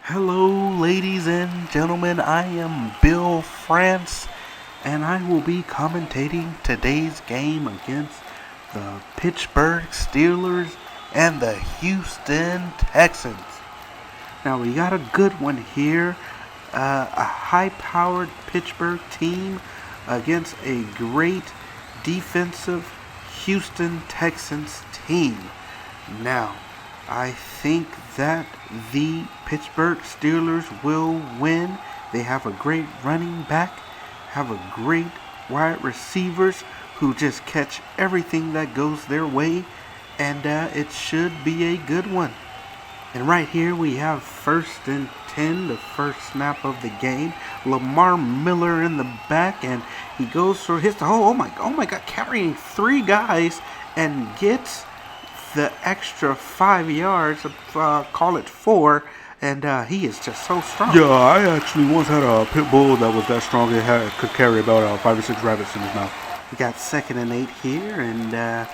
Hello, ladies and gentlemen. I am Bill France, and I will be commentating today's game against the Pittsburgh Steelers and the Houston Texans. Now, we got a good one here. A high-powered Pittsburgh team against a great defensive Houston Texans team. Now, I think that the Pittsburgh Steelers will win. They have a great running back, have a great wide receivers who just catch everything that goes their way, and it should be a good one. And right here we have 1st and 10, the first snap of the game. Lamar Miller in the back, and he goes for his oh my God, carrying 3 guys and gets the extra 5 yards, call it 4, and he is just so strong. Yeah, I actually once had a pit bull that was that strong. It could carry about 5 or 6 rabbits in his mouth. We got 2nd and 8 here, and the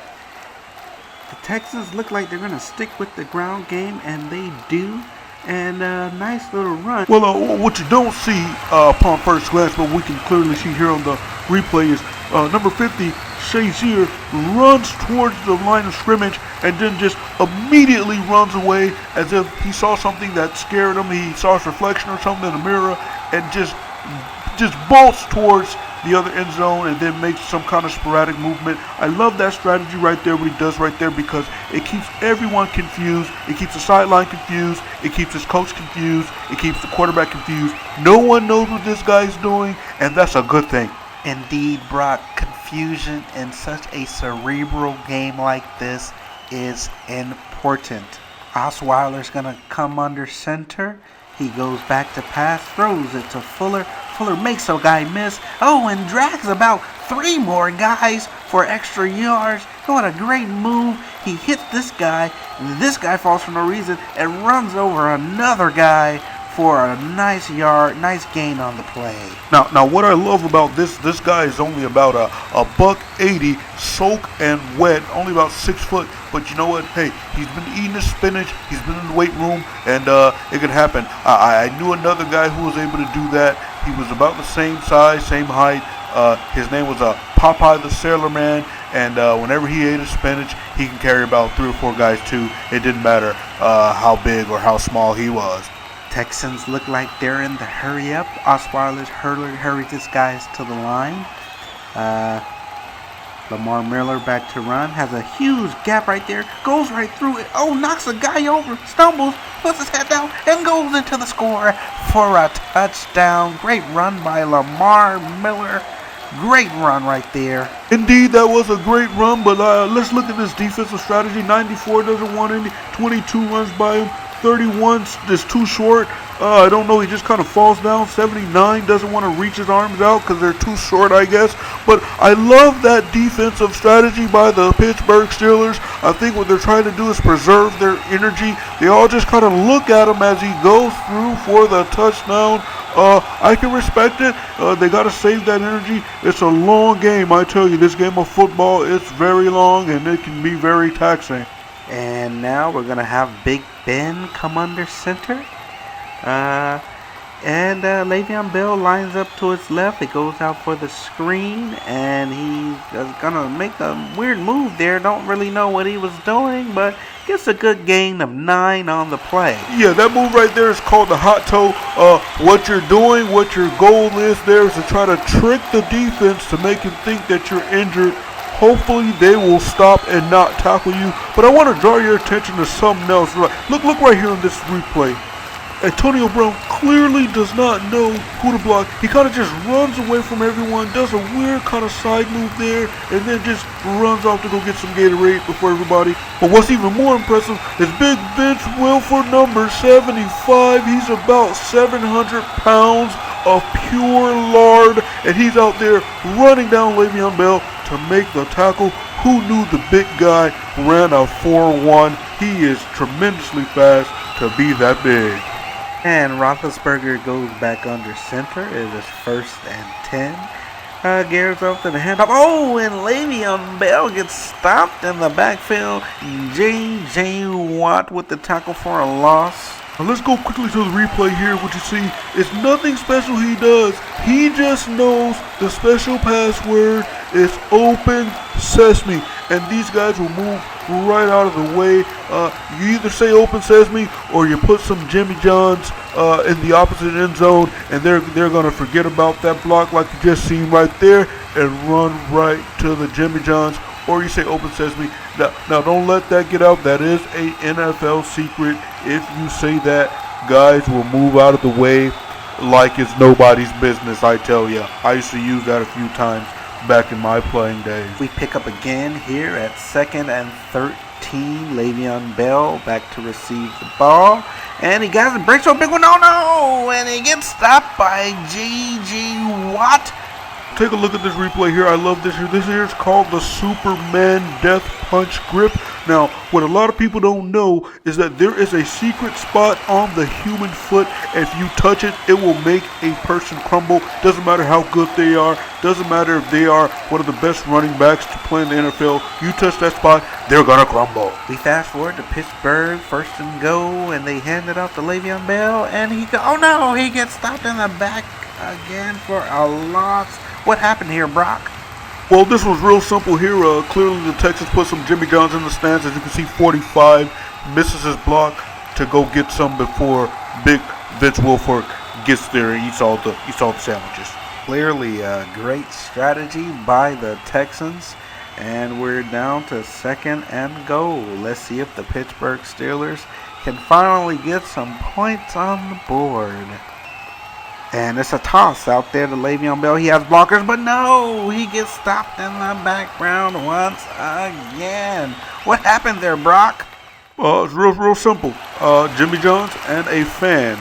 Texans look like they're going to stick with the ground game, and they do. And a nice little run. Well, what you don't see upon first glance, but we can clearly see here on the replay, is number 50, Shazier, runs towards the line of scrimmage and then just immediately runs away as if he saw something that scared him. He saw his reflection or something in the mirror and just bolts towards the other end zone and then makes some kind of sporadic movement. I love that strategy right there, what he does right there, because it keeps everyone confused. It keeps the sideline confused. It keeps his coach confused. It keeps the quarterback confused. No one knows what this guy's doing, and that's a good thing. Indeed, Brock, confusion in such a cerebral game like this is important. Osweiler's going to come under center. He goes back to pass, throws it to Fuller. Fuller makes a guy miss. Oh, and drags about 3 more guys for extra yards. What a great move. He hits this guy. This guy falls for no reason and runs over another guy for a nice gain on the play. Now, what I love about this guy is only about a $180, soak and wet, only about 6 foot. But you know what? Hey, he's been eating his spinach. He's been in the weight room, and it could happen. I knew another guy who was able to do that. He was about the same size, same height. His name was Popeye the Sailor Man, and whenever he ate his spinach, he can carry about 3 or 4 guys too. It didn't matter how big or how small he was. Texans look like they're in the hurry up. Osweiler hurries his guys to the line. Lamar Miller back to run. Has a huge gap right there. Goes right through it. Oh, knocks a guy over. Stumbles. Puts his head down and goes into the score for a touchdown. Great run by Lamar Miller. Great run right there. Indeed, that was a great run, but let's look at this defensive strategy. 94 doesn't want any. 22 runs by him. 31 is too short. I don't know. He just kind of falls down. 79 doesn't want to reach his arms out because they're too short, I guess. But I love that defensive strategy by the Pittsburgh Steelers. I think what they're trying to do is preserve their energy. They all just kind of look at him as he goes through for the touchdown. I can respect it. They got to save that energy. It's a long game. I tell you, this game of football, it's very long and it can be very taxing. And now we're going to have Big Ben come under center. And Le'Veon Bell lines up to his left. He goes out for the screen, and he's going to make a weird move there. Don't really know what he was doing, but gets a good gain of 9 on the play. Yeah, that move right there is called the hot toe. What you're doing, what your goal is there is to try to trick the defense to make him think that you're injured. Hopefully they will stop and not tackle you. But I want to draw your attention to something else. Look right here on this replay. Antonio Brown clearly does not know who to block. He kind of just runs away from everyone, does a weird kind of side move there, and then just runs off to go get some Gatorade before everybody. But what's even more impressive is Big Vince Wilfork, number 75. He's about 700 pounds of pure lard, and he's out there running down Le'Veon Bell to make the tackle. Who knew the big guy ran a 4.1? He is tremendously fast to be that big. And Roethlisberger goes back under center. It is 1st and 10. Gears up to the handoff. Oh, and Le'Veon Bell gets stopped in the backfield. J.J. Watt with the tackle for a loss. Now let's go quickly to the replay here. What you see is nothing special he does. He just knows the special password is open sesame. And these guys will move right out of the way. You either say open sesame or you put some Jimmy Johns in the opposite end zone, and they're going to forget about that block like you just seen right there and run right to the Jimmy Johns. Or you say open sesame. Now don't let that get out. That is a NFL secret. If you say that, guys will move out of the way like it's nobody's business, I tell you. I used to use that a few times back in my playing days. We pick up again here at 2nd and 13. Le'Veon Bell back to receive the ball. And he got it, breaks a big one. No! And he gets stopped by J.J. Watt. Take a look at this replay here. I love this here. This here is called the Superman Death Punch Grip. Now, what a lot of people don't know is that there is a secret spot on the human foot. If you touch it, it will make a person crumble. Doesn't matter how good they are. Doesn't matter if they are one of the best running backs to play in the NFL. You touch that spot, they're going to crumble. We fast forward to Pittsburgh, 1st and goal, and they hand it off to Le'Veon Bell, and he gets stopped in the back again for a loss. What happened here, Brock? Well, this was real simple here. Clearly, the Texans put some Jimmy Johns in the stands. As you can see, 45 misses his block to go get some before Big Vince Wilfork gets there and eats all the sandwiches. Clearly a great strategy by the Texans. And we're down to 2nd and goal. Let's see if the Pittsburgh Steelers can finally get some points on the board. And it's a toss out there to Le'Veon Bell. He has blockers, but no, he gets stopped in the background once again. What happened there, Brock? It's real simple. Jimmy Johns and a fan.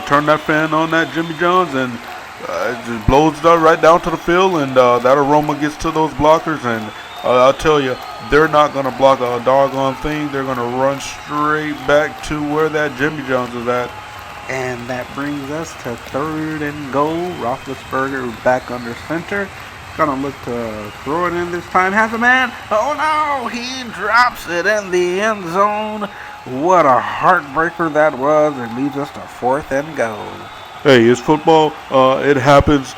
Turn that fan on that Jimmy Johns, and it just blows right down to the field, and that aroma gets to those blockers, and I'll tell you, they're not going to block a doggone thing. They're going to run straight back to where that Jimmy Johns is at. And that brings us to 3rd and goal. Roethlisberger back under center. Gonna look to throw it in this time. Has a man. Oh no! He drops it in the end zone. What a heartbreaker that was. It leads us to 4th and goal. Hey, it's football. It happens.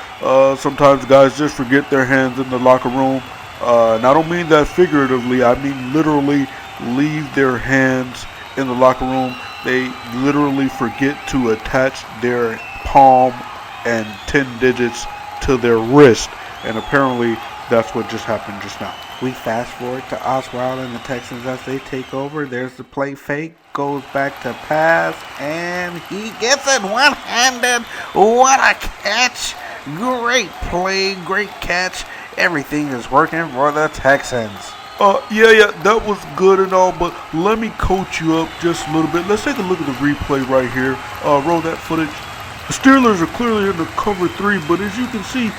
Sometimes guys just forget their hands in the locker room. And I don't mean that figuratively. I mean literally leave their hands in the locker room. They literally forget to attach their palm and 10 digits to their wrist. And apparently that's what just happened just now. We fast forward to Osweiler and the Texans as they take over. There's the play fake. Goes back to pass. And he gets it one-handed. What a catch. Great play. Great catch. Everything is working for the Texans. Yeah, that was good and all, but let me coach you up just a little bit. Let's take a look at the replay right here. Roll that footage. The Steelers are clearly in the cover 3, but as you can see,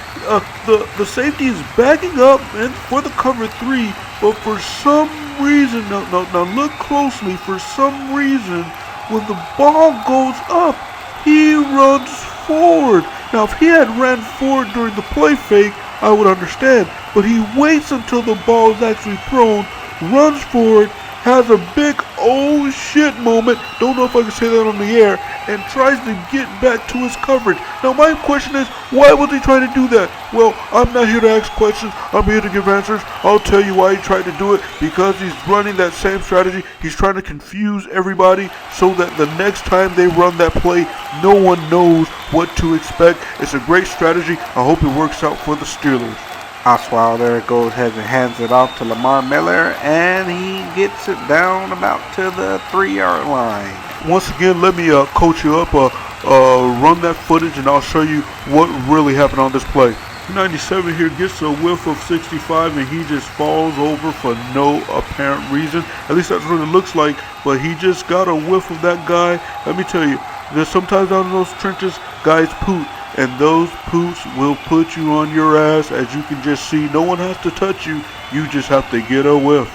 the safety is backing up and for the cover 3, but for some reason, now look closely, for some reason, when the ball goes up, he runs forward. Now, if he had ran forward during the play fake, I would understand, but he waits until the ball is actually thrown, runs forward, has a big oh shit moment, don't know if I can say that on the air, and tries to get back to his coverage. Now my question is, why was he trying to do that? Well, I'm not here to ask questions, I'm here to give answers. I'll tell you why he tried to do it, because he's running that same strategy. He's trying to confuse everybody so that the next time they run that play, no one knows what to expect. It's a great strategy. I hope it works out for the Steelers. Osweiler goes ahead and hands it off to Lamar Miller, and he gets it down about to the 3-yard line. Once again, let me coach you up. Run that footage, and I'll show you what really happened on this play. 97 here gets a whiff of 65, and he just falls over for no apparent reason. At least that's what it looks like, but he just got a whiff of that guy. Let me tell you, there's sometimes out in those trenches, guys poot. And those poots will put you on your ass. As you can just see, no one has to touch you. You just have to get a whiff.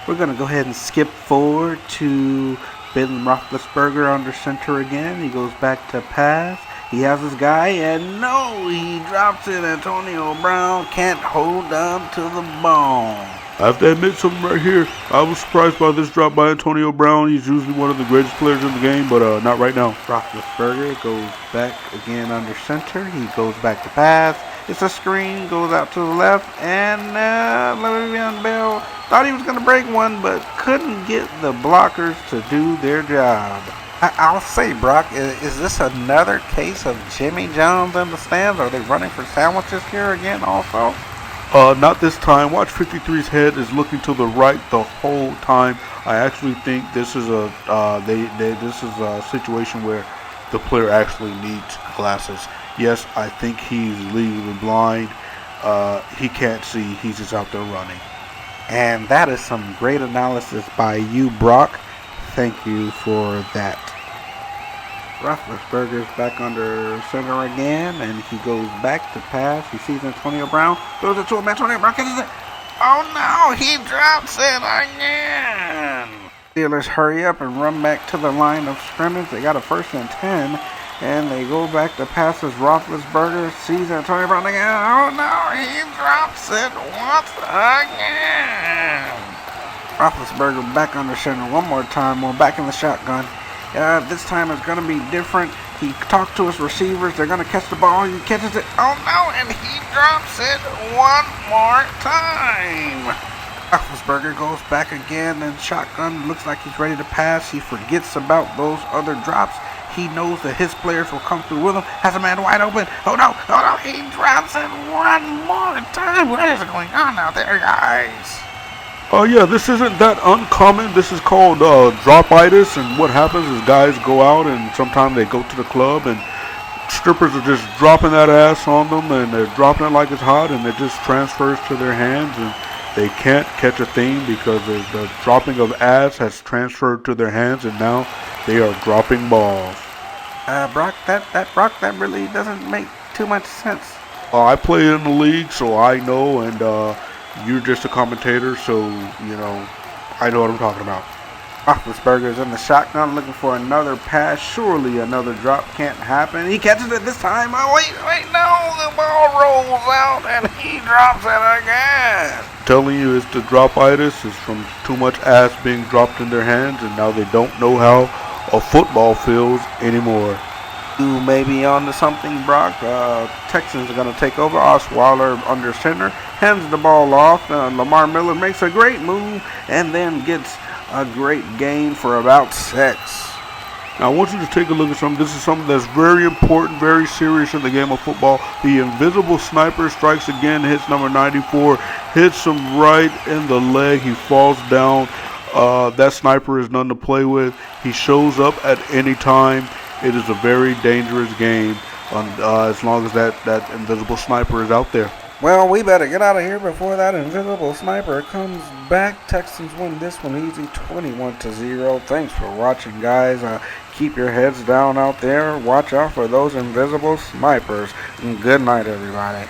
We're going to go ahead and skip forward to Ben Roethlisberger under center again. He goes back to pass. He has his guy, and no, he drops it. Antonio Brown can't hold on to the ball. I have to admit something right here. I was surprised by this drop by Antonio Brown. He's usually one of the greatest players in the game, but not right now. Roethlisberger goes back again under center. He goes back to pass. It's a screen, goes out to the left, and Le'Veon Bell thought he was going to break one, but couldn't get the blockers to do their job. I'll say, Brock, is this another case of Jimmy Jones in the stands? Are they running for sandwiches here again also? Not this time. Watch 53's head is looking to the right the whole time. I actually think this is a this is a situation where the player actually needs glasses. Yes, I think he's legally blind. He can't see. He's just out there running. And that is some great analysis by you, Brock. Thank you for that. Roethlisberger's back under center again, and he goes back to pass. He sees Antonio Brown, throws it to him. Antonio Brown catches it. Oh no, he drops it again. Steelers hurry up and run back to the line of scrimmage. They got a 1st and 10, and they go back to pass as Roethlisberger sees Antonio Brown again. Oh no, he drops it once again. Roethlisberger back under center one more time. We're back in the shotgun. This time it's going to be different. He talked to his receivers. They're going to catch the ball. He catches it. Oh, no, and he drops it one more time. Roethlisberger goes back again, and shotgun looks like he's ready to pass. He forgets about those other drops. He knows that his players will come through with him. Has a man wide open. Oh, no, he drops it one more time. What is going on out there, guys? Yeah, this isn't that uncommon. This is called drop-itis, and what happens is guys go out and sometimes they go to the club and strippers are just dropping that ass on them, and they're dropping it like it's hot, and it just transfers to their hands, and they can't catch a thing because the dropping of ass has transferred to their hands, and now they are dropping balls. Brock, that really doesn't make too much sense. I play in the league, so I know, and you're just a commentator, so, you know, I know what I'm talking about. Roethlisberger's in the shotgun looking for another pass. Surely another drop can't happen. He catches it this time. Oh, wait, no. The ball rolls out and he drops it again. Telling you it's the drop-itis. It's from too much ass being dropped in their hands, and now they don't know how a football feels anymore. You may be on to something, Brock. Texans are going to take over. Osweiler under center, hands the ball off. Lamar Miller makes a great move and then gets a great gain for about 6. Now I want you to take a look at something. This is something that's very important, very serious in the game of football. The invisible sniper strikes again, hits number 94, hits him right in the leg. He falls down. That sniper is none to play with. He shows up at any time. It is a very dangerous game as long as that invisible sniper is out there. Well, we better get out of here before that invisible sniper comes back. Texans win this one easy, 21-0. Thanks for watching, guys. Keep your heads down out there. Watch out for those invisible snipers. And good night, everybody.